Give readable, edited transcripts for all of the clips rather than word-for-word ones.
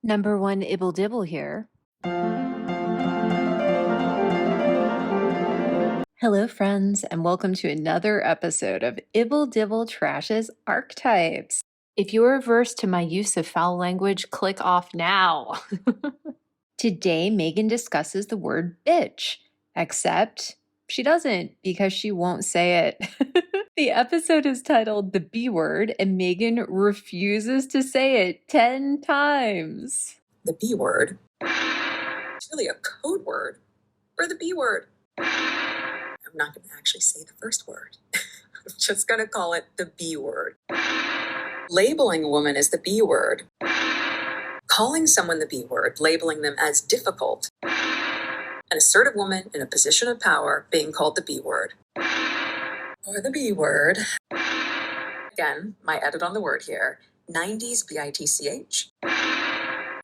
Number one, Ibble Dibble here. Hello, friends, and welcome to another episode of Ibble Dibble Trash's Archetypes. If you are averse to my use of foul language, click off now. Today, Megan discusses the word bitch, except she doesn't because she won't say it. The episode is titled The B Word, and Megan refuses to say it 10 times. The B word. It's really a code word for the B word. I'm not going to actually say the first word. I'm just going to call it the B word. Labeling a woman as the B word. Calling someone the B word, labeling them as difficult. An assertive woman in a position of power being called the B word. Or the B word. Again, my edit on the word here. 90s bitch.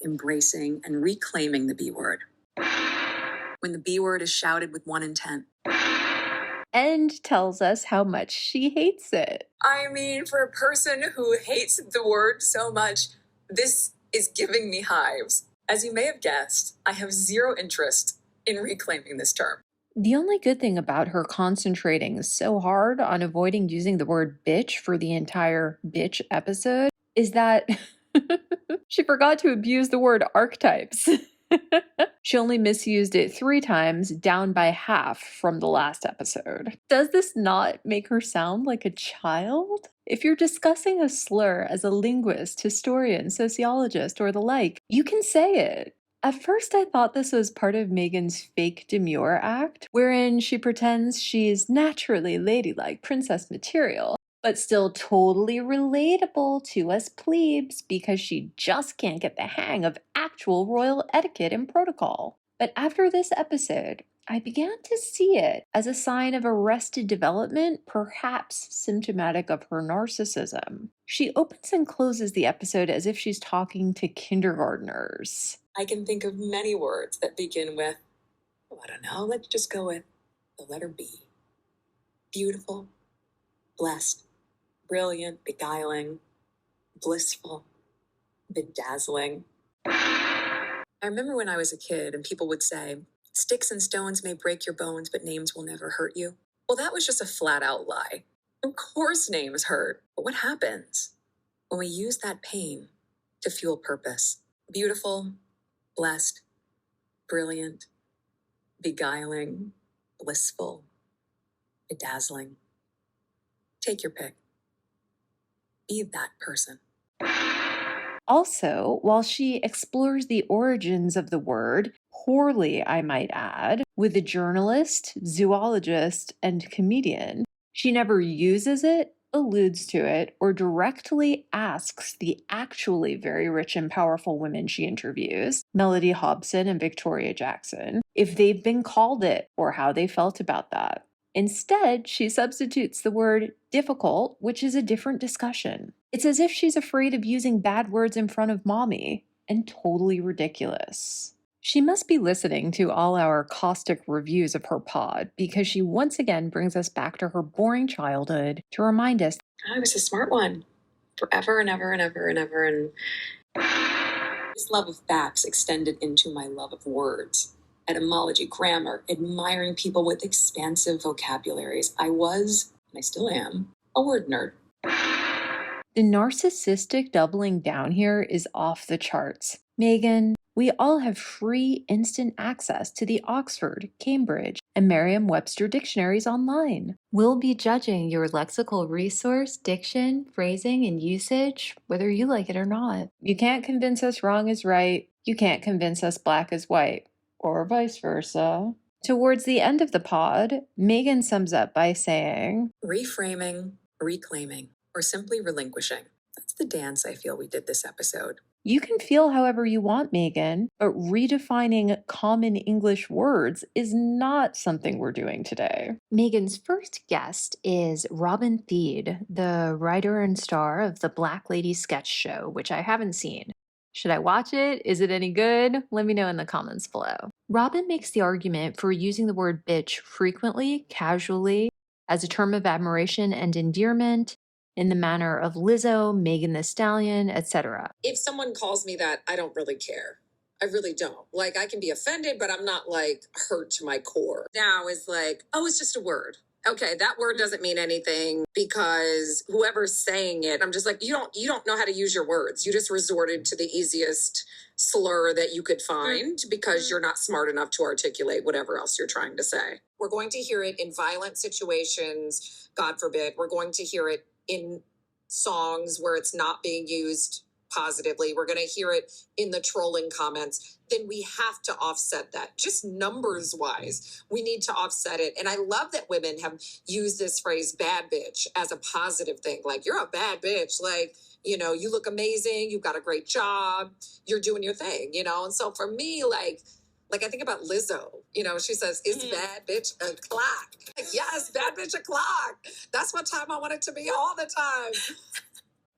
Embracing and reclaiming the B word. When the B word is shouted with one intent. And tells us how much she hates it. I mean, for a person who hates the word so much, this is giving me hives. As you may have guessed, I have zero interest in reclaiming this term. The only good thing about her concentrating so hard on avoiding using the word bitch for the entire bitch episode is that she forgot to abuse the word archetypes. She only misused it 3 times, down by half from the last episode. Does this not make her sound like a child? If you're discussing a slur as a linguist, historian, sociologist, or the like, you can say it. At first, I thought this was part of Megan's fake demure act, wherein she pretends she's naturally ladylike princess material, but still totally relatable to us plebes because she just can't get the hang of actual royal etiquette and protocol. But after this episode, I began to see it as a sign of arrested development, perhaps symptomatic of her narcissism. She opens and closes the episode as if she's talking to kindergartners. I can think of many words that begin with, I don't know, let's just go with the letter B. Beautiful, blessed, brilliant, beguiling, blissful, bedazzling. I remember when I was a kid and people would say, sticks and stones may break your bones, but names will never hurt you. Well, that was just a flat out lie. Of course names hurt, but what happens when we use that pain to fuel purpose? Beautiful, blessed, brilliant, beguiling, blissful, bedazzling. Take your pick. Be that person. Also, while she explores the origins of the word, poorly I might add, with a journalist, zoologist, and comedian, she never uses it, alludes to it, or directly asks the actually very rich and powerful women she interviews, Melody Hobson and Victoria Jackson, if they've been called it or how they felt about that. Instead, she substitutes the word difficult, which is a different discussion. It's as if she's afraid of using bad words in front of mommy, and totally ridiculous. She must be listening to all our caustic reviews of her pod because she once again brings us back to her boring childhood to remind us I was a smart one forever and ever and ever and ever. And this love of facts extended into my love of words. Etymology, grammar, admiring people with expansive vocabularies. I was, and I still am, a word nerd. the narcissistic doubling down here is off the charts. Megan, we all have free instant access to the Oxford, Cambridge, and Merriam-Webster dictionaries online. We'll be judging your lexical resource, diction, phrasing, and usage, whether you like it or not. You can't convince us wrong is right. You can't convince us black is white. Or vice versa. Towards the end of the pod, Megan sums up by saying, Reframing, reclaiming, or simply relinquishing. That's the dance I feel we did this episode. You can feel however you want, Megan, but redefining common English words is not something we're doing today. Megan's first guest is Robin Thede, the writer and star of the Black Lady sketch show, which I haven't seen. Should I watch it? Is it any good? Let me know in the comments below. Robin makes the argument for using the word bitch frequently, casually, as a term of admiration and endearment, in the manner of Lizzo, Megan Thee Stallion, etc. If someone calls me that, I don't really care. I really don't. Like, I can be offended, but I'm not like hurt to my core. Now is like, oh, it's just a word. Okay, that word doesn't mean anything because whoever's saying it, I'm just like, you don't know how to use your words. You just resorted to the easiest slur that you could find because you're not smart enough to articulate whatever else you're trying to say. We're going to hear it in violent situations, God forbid. We're going to hear it in songs where it's not being used positively. We're going to hear it in the trolling comments. Then we have to offset that. Just numbers wise, we need to offset it. And I love that women have used this phrase bad bitch as a positive thing. Like, you're a bad bitch. Like, you know, you look amazing. You've got a great job. You're doing your thing, you know? And so for me, like I think about Lizzo, you know, she says, is bad bitch a clock? Like, yes, bad bitch a clock. That's what time I want it to be all the time.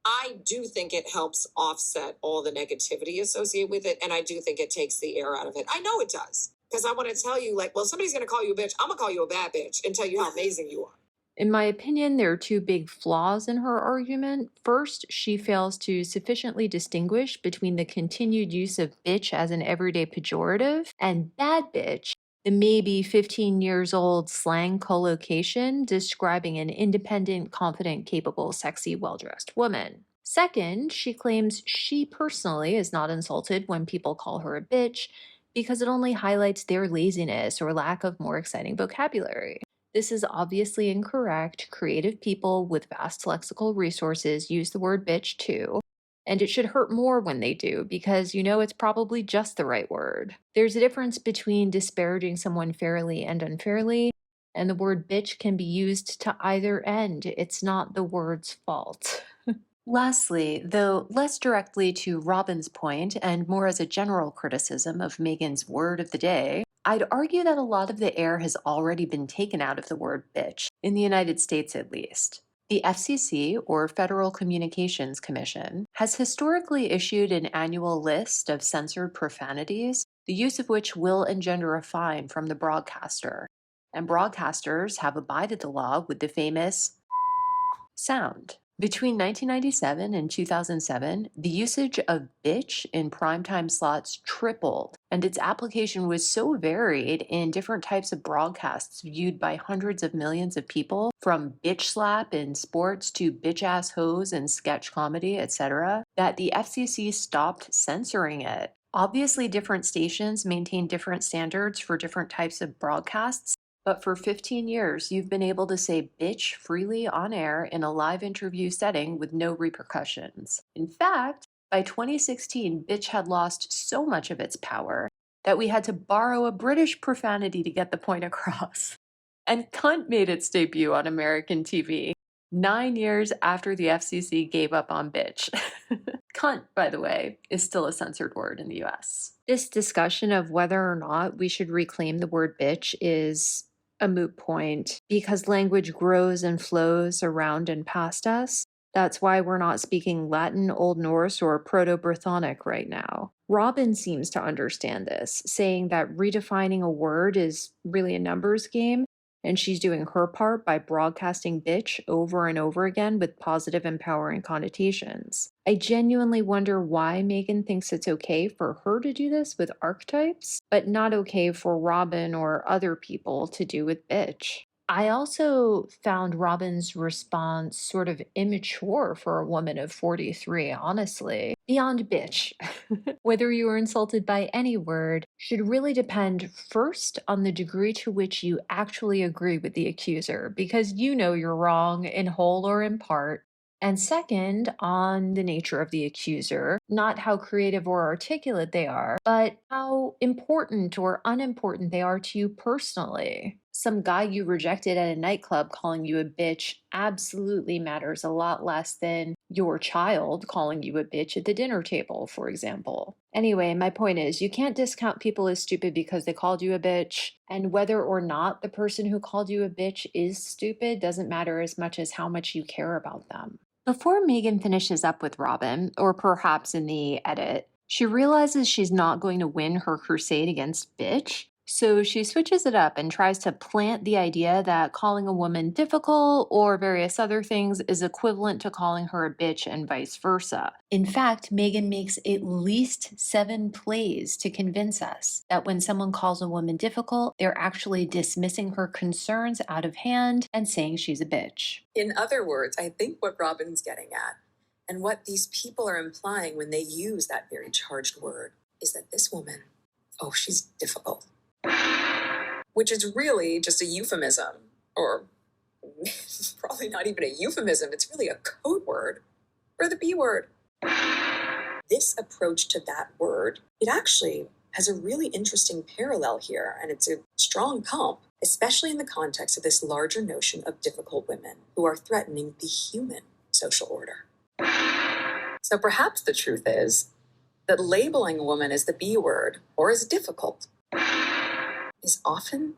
I do think it helps offset all the negativity associated with it. And I do think it takes the air out of it. I know it does. Because I want to tell you, like, well, somebody's going to call you a bitch. I'm going to call you a bad bitch and tell you how amazing you are. In my opinion, there are two big flaws in her argument. First, she fails to sufficiently distinguish between the continued use of bitch as an everyday pejorative and bad bitch, the maybe 15 years old slang collocation describing an independent, confident, capable, sexy, well-dressed woman. Second, she claims she personally is not insulted when people call her a bitch because it only highlights their laziness or lack of more exciting vocabulary. This is obviously incorrect. Creative people with vast lexical resources use the word bitch too, and it should hurt more when they do because you know it's probably just the right word. There's a difference between disparaging someone fairly and unfairly, and the word bitch can be used to either end. It's not the word's fault. Lastly, though less directly to Robin's point and more as a general criticism of Megan's word of the day, I'd argue that a lot of the air has already been taken out of the word bitch, in the United States at least. The FCC, or Federal Communications Commission, has historically issued an annual list of censored profanities, the use of which will engender a fine from the broadcaster. And broadcasters have abided the law with the famous sound. Between 1997 and 2007, the usage of bitch in primetime slots tripled, and its application was so varied in different types of broadcasts viewed by hundreds of millions of people, from bitch slap in sports to bitch ass hoes in sketch comedy, etc., that the FCC stopped censoring it. Obviously, different stations maintain different standards for different types of broadcasts, but for 15 years, you've been able to say bitch freely on air in a live interview setting with no repercussions. In fact, by 2016, bitch had lost so much of its power that we had to borrow a British profanity to get the point across. And cunt made its debut on American TV 9 years after the FCC gave up on bitch. Cunt, by the way, is still a censored word in the US. This discussion of whether or not we should reclaim the word bitch is a moot point because language grows and flows around and past us. That's why we're not speaking Latin, Old Norse, or Proto-Brythonic right now. Robin seems to understand this, saying that redefining a word is really a numbers game, and she's doing her part by broadcasting bitch over and over again with positive, empowering connotations. I genuinely wonder why Megan thinks it's okay for her to do this with archetypes, but not okay for Robin or other people to do with bitch. I also found Robin's response sort of immature for a woman of 43, honestly. Beyond bitch. Whether you are insulted by any word should really depend first on the degree to which you actually agree with the accuser, because you know you're wrong in whole or in part. And second, on the nature of the accuser, not how creative or articulate they are, but how important or unimportant they are to you personally. Some guy you rejected at a nightclub calling you a bitch absolutely matters a lot less than your child calling you a bitch at the dinner table, for example. Anyway, my point is, you can't discount people as stupid because they called you a bitch, and whether or not the person who called you a bitch is stupid doesn't matter as much as how much you care about them. Before Megan finishes up with Robin, or perhaps in the edit, she realizes she's not going to win her crusade against bitch, So she switches it up and tries to plant the idea that calling a woman difficult or various other things is equivalent to calling her a bitch and vice versa. In fact, Megan makes at least 7 plays to convince us that when someone calls a woman difficult, they're actually dismissing her concerns out of hand and saying she's a bitch. In other words, I think what Robin's getting at, and what these people are implying when they use that very charged word, is that this woman, oh, she's difficult. Which is really just a euphemism, or probably not even a euphemism, it's really a code word for the B word. This approach to that word, it actually has a really interesting parallel here, and it's a strong pump, especially in the context of this larger notion of difficult women who are threatening the human social order. So perhaps the truth is that labeling a woman as the B word or as difficult is often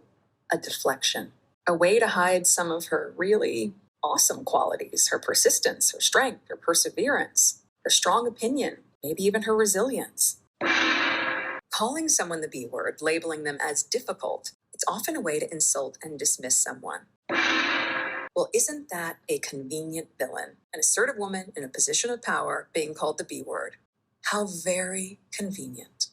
a deflection, a way to hide some of her really awesome qualities, her persistence, her strength, her perseverance, her strong opinion, maybe even her resilience. Calling someone the B word, labeling them as difficult, it's often a way to insult and dismiss someone. Well, isn't that a convenient villain? An assertive woman in a position of power being called the B word. How very convenient.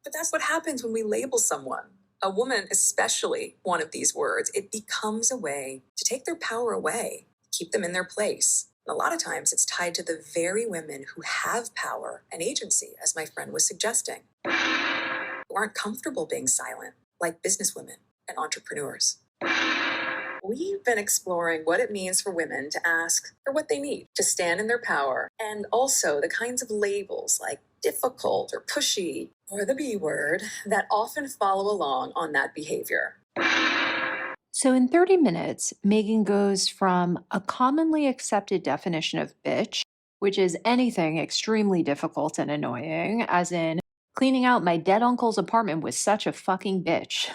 But that's what happens when we label someone. A woman, especially one of these words, it becomes a way to take their power away, keep them in their place. And a lot of times it's tied to the very women who have power and agency, as my friend was suggesting, who aren't comfortable being silent, like businesswomen and entrepreneurs. We've been exploring what it means for women to ask for what they need, to stand in their power, and also the kinds of labels like difficult or pushy or the B word that often follow along on that behavior. So in 30 minutes, Megan goes from a commonly accepted definition of bitch, which is anything extremely difficult and annoying, as in cleaning out my dead uncle's apartment was such a fucking bitch,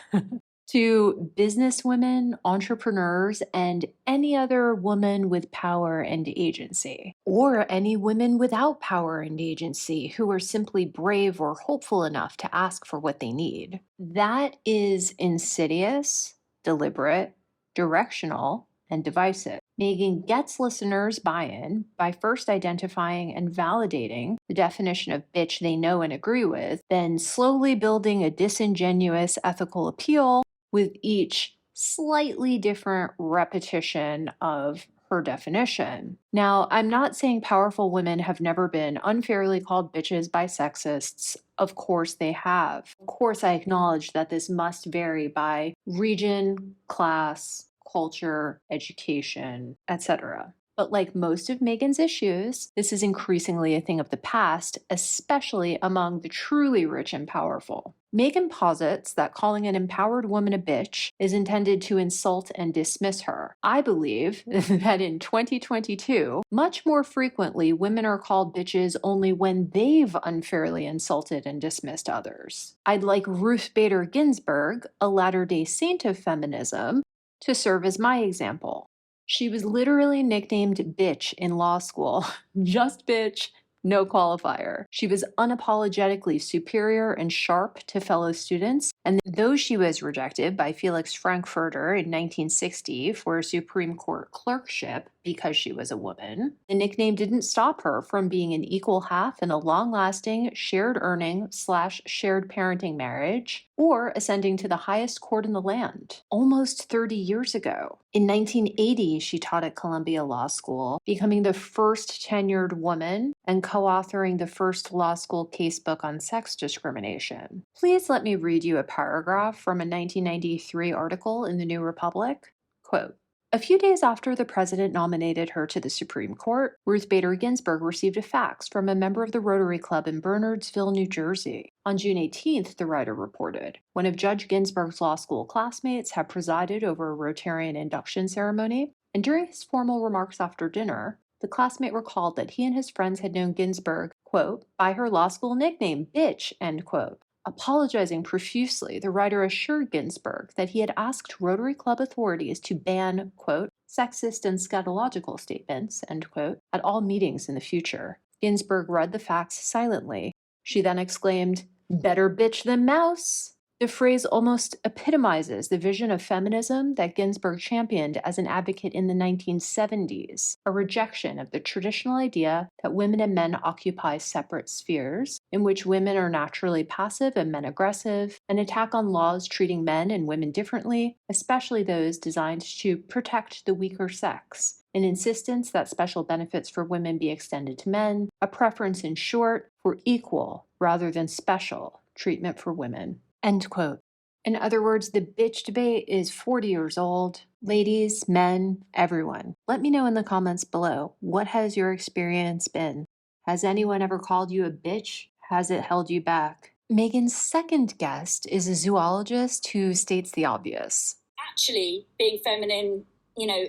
to businesswomen, entrepreneurs, and any other woman with power and agency, or any women without power and agency who are simply brave or hopeful enough to ask for what they need. That is insidious, deliberate, directional, and divisive. Megan gets listeners' buy-in by first identifying and validating the definition of bitch they know and agree with, then slowly building a disingenuous ethical appeal with each slightly different repetition of her definition. Now, I'm not saying powerful women have never been unfairly called bitches by sexists. Of course they have. Of course, I acknowledge that this must vary by region, class, culture, education, etc. But like most of Megan's issues, this is increasingly a thing of the past, especially among the truly rich and powerful. Megan posits that calling an empowered woman a bitch is intended to insult and dismiss her. I believe that in 2022, much more frequently, women are called bitches only when they've unfairly insulted and dismissed others. I'd like Ruth Bader Ginsburg, a Latter-day Saint of feminism, to serve as my example. She was literally nicknamed bitch in law school. Just bitch, no qualifier. She was unapologetically superior and sharp to fellow students, and though she was rejected by Felix Frankfurter in 1960 for a Supreme Court clerkship because she was a woman, the nickname didn't stop her from being an equal half in a long-lasting shared earning/shared parenting marriage, or ascending to the highest court in the land almost 30 years ago. In 1980, she taught at Columbia Law School, becoming the first tenured woman and co-authoring the first law school casebook on sex discrimination. Please let me read you a paragraph from a 1993 article in the New Republic. Quote, "A few days after the president nominated her to the Supreme Court, Ruth Bader Ginsburg received a fax from a member of the Rotary Club in Bernardsville, New Jersey. On June 18th, the writer reported, one of Judge Ginsburg's law school classmates had presided over a Rotarian induction ceremony, and during his formal remarks after dinner, the classmate recalled that he and his friends had known Ginsburg, quote, by her law school nickname, bitch, end quote. Apologizing profusely, the writer assured Ginsburg that he had asked Rotary Club authorities to ban, quote, sexist and scatological statements, end quote, at all meetings in the future. Ginsburg read the fax silently. She then exclaimed, better bitch than mouse. The phrase almost epitomizes the vision of feminism that Ginsburg championed as an advocate in the 1970s, a rejection of the traditional idea that women and men occupy separate spheres, in which women are naturally passive and men aggressive, an attack on laws treating men and women differently, especially those designed to protect the weaker sex, an insistence that special benefits for women be extended to men, a preference, in short, for equal rather than special treatment for women. End quote. In other words, the bitch debate is 40 years old. Ladies, men, everyone. Let me know in the comments below. What has your experience been? Has anyone ever called you a bitch? Has it held you back? Megan's second guest is a zoologist who states the obvious. Actually, being feminine,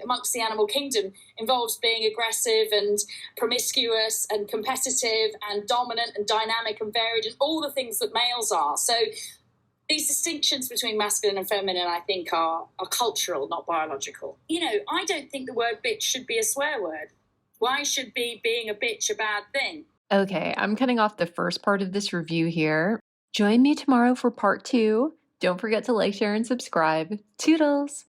amongst the animal kingdom involves being aggressive and promiscuous and competitive and dominant and dynamic and varied and all the things that males are. So these distinctions between masculine and feminine, I think, are cultural, not biological. I don't think the word bitch should be a swear word. Why should being a bitch a bad thing? Okay, I'm cutting off the first part of this review here. Join me tomorrow for part 2. Don't forget to like, share, and subscribe. Toodles!